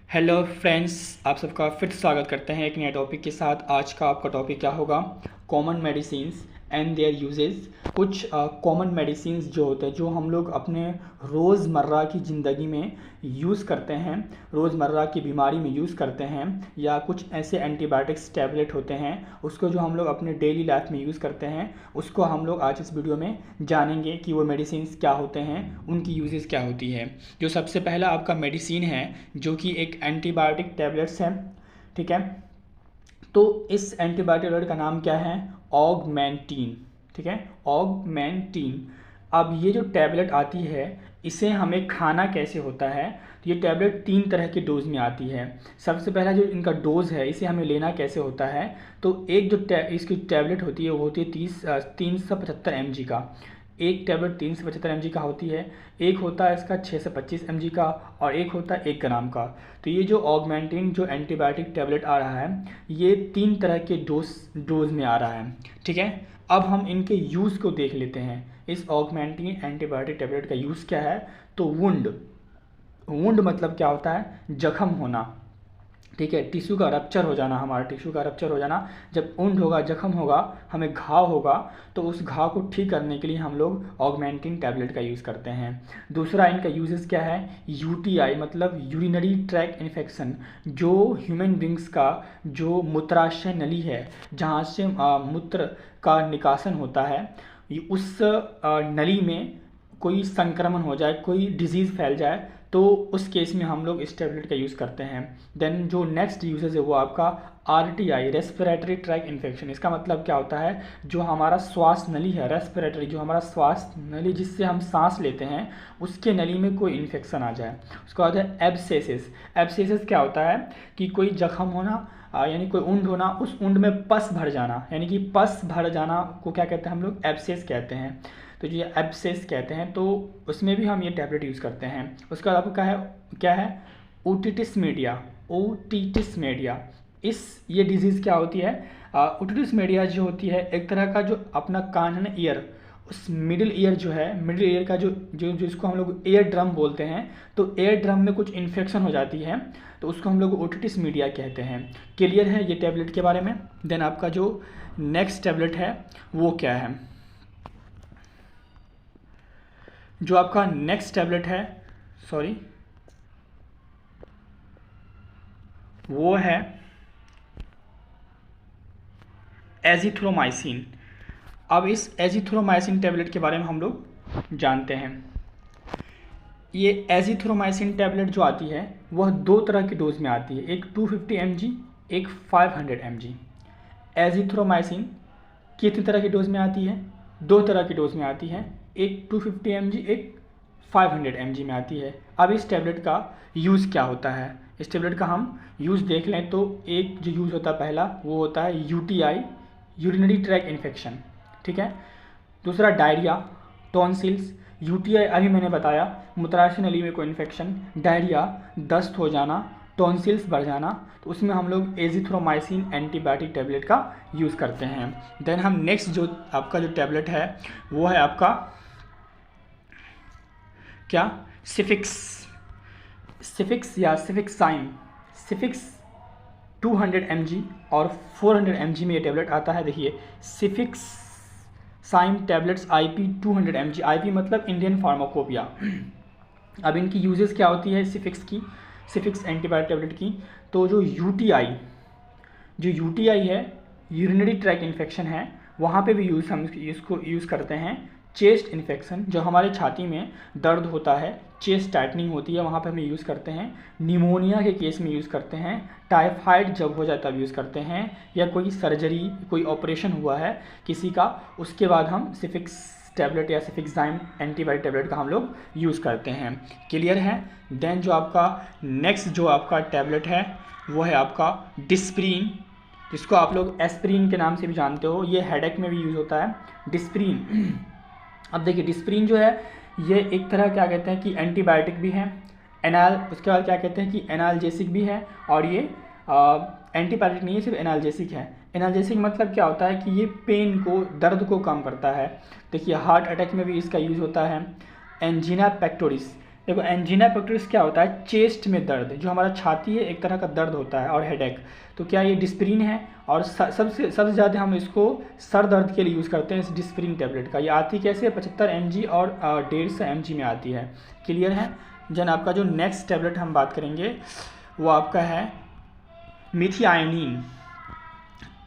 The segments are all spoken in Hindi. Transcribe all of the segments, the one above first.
हेलो फ्रेंड्स, आप सबका फिर स्वागत करते हैं एक नए टॉपिक के साथ। आज का आपका टॉपिक क्या होगा? Common medicines and there uses. कुछ कॉमन मेडिसिन्स जो होते हैं, जो हम लोग अपने रोज़मर्रा की ज़िंदगी में यूज़ करते हैं, रोज़मर्रा की बीमारी में यूज़ करते हैं, या कुछ ऐसे एंटीबायोटिक्स टैबलेट होते हैं उसको जो हम लोग अपने डेली लाइफ में यूज़ करते हैं, उसको हम लोग आज इस वीडियो में जानेंगे कि वो मेडिसिन्स क्या होते हैं, उनकी यूजेस क्या होती है। जो सबसे पहला आपका मेडिसिन है जो कि एक एंटीबायोटिक टैबलेट्स है, ठीक है। तो इस एंटीबायोटिक टैबलेट का नाम क्या है? ऑगमेंटीन, ठीक है, ऑगमेंटीन। अब ये जो टैबलेट आती है इसे हमें खाना कैसे होता है? तो ये टैबलेट 3 तरह के डोज में आती है। सबसे पहला जो इनका डोज है इसे हमें लेना कैसे होता है? तो एक जो इसकी टैबलेट होती है वो होती है 375 mg का। एक टैबलेट 375 mg का होती है। एक होता है इसका 625 mg का, और एक होता है 1 ग्राम का। तो ये जो ऑगमेंटिन जो एंटीबायोटिक टैबलेट आ रहा है ये 3 तरह के डोज में आ रहा है, ठीक है। अब हम इनके यूज़ को देख लेते हैं। इस ऑगमेंटिन एंटीबायोटिक टैबलेट का यूज़ क्या है? तो वुंड मतलब क्या होता है? जख्म होना, ठीक है। टिश्यू का रप्चर हो जाना, हमारा टिश्यू का रप्चर हो जाना। जब वुंड होगा, जख्म होगा, हमें घाव होगा, तो उस घाव को ठीक करने के लिए हम लोग ऑगमेंटिन टैबलेट का यूज़ करते हैं। दूसरा इनका यूजेस क्या है? यूटीआई मतलब यूरिनरी ट्रैक इन्फेक्शन। जो ह्यूमन बींग्स का जो मूत्राशय नली है, जहाँ से मूत्र का निकासन होता है, उस नली में कोई संक्रमण हो जाए, कोई डिजीज़ फैल जाए, तो उस केस में हम लोग इस टैबलेट का यूज़ करते हैं। देन जो नेक्स्ट यूजेस है वो आपका आरटीआई, रेस्पिरेटरी ट्रैक इन्फेक्शन। इसका मतलब क्या होता है? जो हमारा श्वास नली है, रेस्पिरेटरी, जो हमारा श्वास नली जिससे हम सांस लेते हैं, उसके नली में कोई इन्फेक्शन आ जाए, उसका होता है एब्सेसिस। एब्सेसिस क्या होता है? कि कोई जख्म होना, यानी कोई उंड होना, उस उंड में पस भर जाना, यानी कि पस भर जाना को क्या कहते हैं हम लोग? एब्सेस कहते हैं। तो जो ये एब्सेस कहते हैं, तो उसमें भी हम ये टैबलेट यूज़ करते हैं। उसका आपको क्या है? Otitis media, otitis media. ये डिजीज़ क्या होती है? ओटिटिस मीडिया जो होती है एक तरह का जो अपना कान है ना, ईयर, उस मिडिल ईयर जो है, मिडिल ईयर का जो जिसको हम लोग एयर ड्रम बोलते हैं, तो एयर ड्रम में कुछ इन्फेक्शन हो जाती है, तो उसको हम लोग ओटिटिस मीडिया कहते हैं। क्लियर है ये टैबलेट के बारे में? देन आपका जो नेक्स्ट टैबलेट है वो क्या है? जो आपका नेक्स्ट टैबलेट है, सॉरी, वो है एजिथ्रोमाइसिन। अब इस एजिथ्रोमाइसिन टैबलेट के बारे में हम लोग जानते हैं। ये एजिथ्रोमाइसिन टैबलेट जो आती है वह 2 तरह की डोज में आती है, एक 250 mg, एक 500 mg। एजिथ्रोमाइसिन कितनी तरह की डोज में आती है? 2 तरह की डोज में आती है, एक 250 mg, एक 500 mg में आती है। अब इस टैबलेट का यूज़ क्या होता है? इस टैबलेट का हम यूज़ देख लें तो एक जो यूज़ होता है पहला वो होता है यूटीआई, यूरिनरी ट्रैक इन्फेक्शन, ठीक है। दूसरा डायरिया, टॉन्सिल्स। यूटीआई अभी मैंने बताया, मूत्राशय नली में कोई इन्फेक्शन, डायरिया, दस्त हो जाना, टॉन्सिल्स बढ़ जाना, तो उसमें हम लोग एजिथ्रोमाइसिन एंटीबायोटिक टैबलेट का यूज़ करते हैं। देन हम नेक्स्ट जो आपका जो टैबलेट है वो है आपका क्या? सिफिक्स या सिफिक्साइन। सिफिक्स 200 mg और 400 mg में ये टैबलेट आता है। देखिए, cefixime tablets IP 200 mg, IP मतलब इंडियन फार्माकोपिया। अब इनकी यूजेस क्या होती है सिफिक्स एंटीबायोटिक टैबलेट की? तो जो यूटीआई है, यूरिनरी ट्रैक इन्फेक्शन है, वहाँ पे भी हम इसको यूज़ करते हैं। चेस्ट इन्फेक्शन, जो हमारे छाती में दर्द होता है, चेस्ट टाइटनिंग होती है, वहाँ पे हम यूज़ करते हैं। निमोनिया के केस में यूज़ करते हैं। टाइफाइड जब हो जाए तब यूज़ करते हैं, या कोई सर्जरी, कोई ऑपरेशन हुआ है किसी का, उसके बाद हम सिफिक्स टैबलेट या सिफिक्साइम एंटीबायोटिक टैबलेट का हम लोग यूज़ करते हैं। क्लियर है? देन जो आपका नेक्स्ट जो आपका टैबलेट है वो है आपका डिस्प्रीन, जिसको आप लोग एस्प्रीन के नाम से भी जानते हो। ये हेडेक में भी यूज़ होता है, डिस्प्रीन। अब देखिए, डिस्प्रीन जो है ये एक तरह क्या कहते हैं कि एंटीबायोटिक भी है, उसके बाद क्या कहते हैं कि एनाल्जेसिक भी है, और ये एंटीबायोटिक नहीं है, सिर्फ एनाल्जेसिक है। एनाल्जेसिक मतलब क्या होता है कि ये पेन को, दर्द को कम करता है। देखिए, हार्ट अटैक में भी इसका यूज़ होता है। एंजीना पेक्टोरिस, देखो एंजीना पेक्टोरिस क्या होता है, चेस्ट में दर्द, जो हमारा छाती है एक तरह का दर्द होता है, और हेडेक। तो क्या ये डिस्प्रिन है, और सबसे ज़्यादा हम इसको सर दर्द के लिए यूज़ करते हैं इस डिस्प्रिन टैबलेट का। ये आती कैसे, 75 mg और 150 mg में आती है। क्लियर है। जन आपका जो नेक्स्ट टैबलेट हम बात करेंगे वो आपका है मिथिआयोनिन।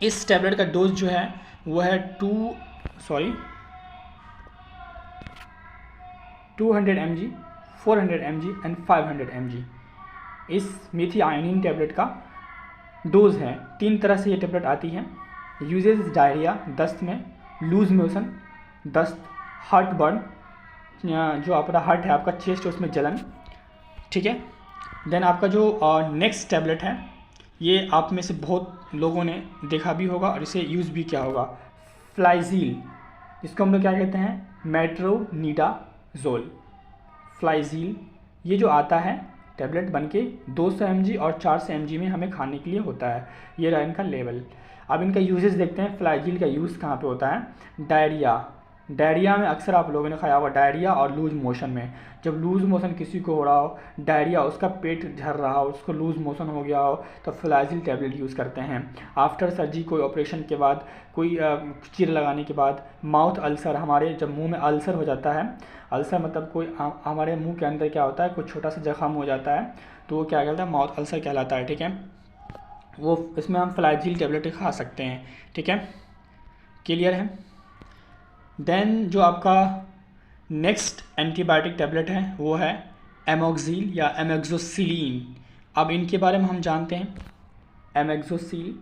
इस टैबलेट का डोज जो है वो है 200 mg, 400 mg एंड 500 mg। इस मिथिआयोनिन टैबलेट का डोज है। 3 तरह से ये टैबलेट आती है। यूजेज डायरिया, दस्त में, लूज मोशन, दस्त, हार्ट बर्न, जो आपका हार्ट है आपका चेस्ट उसमें जलन। ठीक है। देन आपका जो नेक्स्ट टैबलेट है, ये आप में से बहुत लोगों ने देखा भी होगा और इसे यूज़ भी किया होगा, फ्लाइजील। इसको हम लोग क्या कहते हैं, मेट्रोनिडाजोल। फ्लाइजील ये जो आता है टैबलेट बनके 200 mg और 400 mg में हमें खाने के लिए होता है। ये रहा इनका लेवल। अब इनका यूजेस देखते हैं। फ्लाइजील का यूज़ कहाँ पे होता है, डायरिया में अक्सर आप लोगों ने खाया होगा, डायरिया और लूज मोशन में। जब लूज मोशन किसी को हो रहा हो, डायरिया, उसका पेट झड़ रहा हो, उसको लूज मोशन हो गया हो, तो फ्लाइजील टैबलेट यूज़ करते हैं। आफ्टर सर्जरी, कोई ऑपरेशन के बाद, कोई चीर लगाने के बाद, माउथ अल्सर, हमारे जब मुंह में अल्सर हो जाता है, अल्सर मतलब कोई हमारे मुंह के अंदर क्या होता है, कोई छोटा सा जख्म हो जाता है, तो वो क्या कहलाता है, माउथ अल्सर कहलाता है। ठीक है। वो इसमें हम फ्लाइजील टैबलेट खा सकते हैं। ठीक है। क्लियर है। देन जो आपका नेक्स्ट एंटीबायोटिक टैबलेट है वो है एमोक्सिल या एमोक्सिसिलिन। अब इनके बारे में हम जानते हैं। एमोक्सिसिल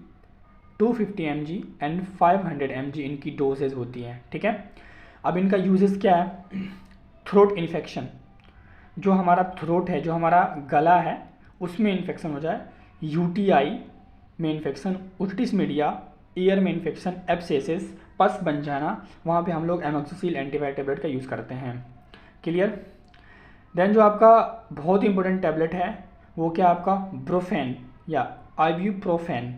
250 mg एंड 500 mg इनकी डोजेज होती हैं। ठीक है। अब इनका यूजेस क्या है, थ्रोट इन्फेक्शन, जो हमारा थ्रोट है, जो हमारा गला है, उसमें इन्फेक्शन हो जाए, यूटीआई में इन्फेक्शन, ओटिटिस मीडिया, ईयर में इन्फेक्शन, एब्सेसिस, पस बन जाना, वहाँ पे हम लोग एमोक्सिसिल एंटीबायोटिक टैबलेट का यूज़ करते हैं। क्लियर। देन जो आपका बहुत इंपॉर्टेंट टैबलेट है वो क्या आपका ब्रोफेन या आइब्यूप्रोफेन।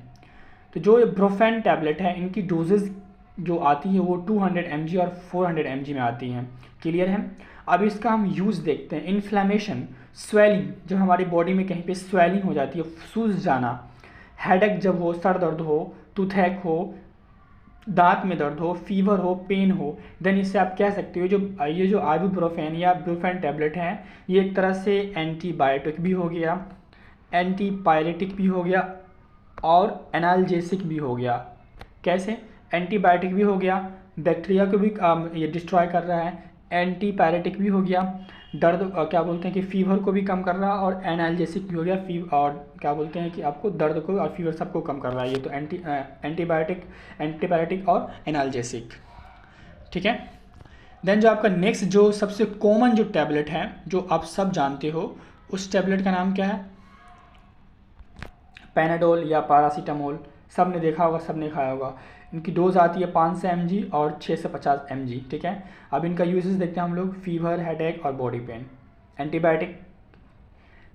तो जो ये ब्रोफेन टैबलेट है, इनकी डोजेज जो आती है वो 200 mg और 400 mg में आती हैं। क्लियर है। अब इसका हम यूज़ देखते हैं। इन्फ्लेमेशन, स्वेलिंग, जब हमारी बॉडी में कहीं पे स्वेलिंग हो जाती है, सूज जाना, हेडेक जब हो, सर दर्द हो, टूथेक हो, दांत में दर्द हो, फीवर हो, पेन हो, देन इससे आप कह सकते हो ये जो आइबुप्रोफेन या ब्रोफेन टैबलेट है, ये एक तरह से एंटीबायोटिक भी हो गया, एंटीपायरेटिक भी हो गया और एनाल्जेसिक भी हो गया। कैसे, एंटीबायोटिक भी हो गया, बैक्टीरिया को भी ये डिस्ट्रॉय कर रहा है, एंटीपायरेटिक भी हो गया, दर्द क्या बोलते हैं कि फीवर को भी कम कर रहा है, और एनाल्जेसिक भी हो गया, और क्या बोलते हैं कि आपको दर्द को और फीवर सबको कम कर रहा है। ये तो एंटीबायोटिक और एनाल्जेसिक। ठीक है। देन जो आपका नेक्स्ट जो सबसे कॉमन जो टैबलेट है, जो आप सब जानते हो, उस टैबलेट का नाम क्या है, पैनाडोल या पैरासीटामोल। सब ने देखा होगा, सब ने खाया होगा। इनकी डोज आती है 500 mg और 650 mg। ठीक है। अब इनका यूजेस देखते हैं हम लोग, फीवर, हेडेक और बॉडी पेन। एंटीबायोटिक,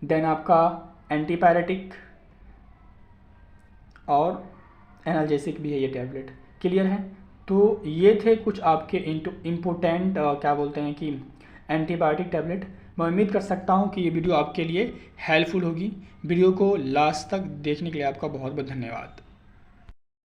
देन आपका एंटीपायरेटिक और एनाल्जेसिक भी है ये टैबलेट। क्लियर है। तो ये थे कुछ आपके इम्पोर्टेंट क्या बोलते हैं कि एंटीबायोटिक टैबलेट। मैं उम्मीद कर सकता हूँ कि ये वीडियो आपके लिए हेल्पफुल होगी। वीडियो को लास्ट तक देखने के लिए आपका बहुत बहुत धन्यवाद।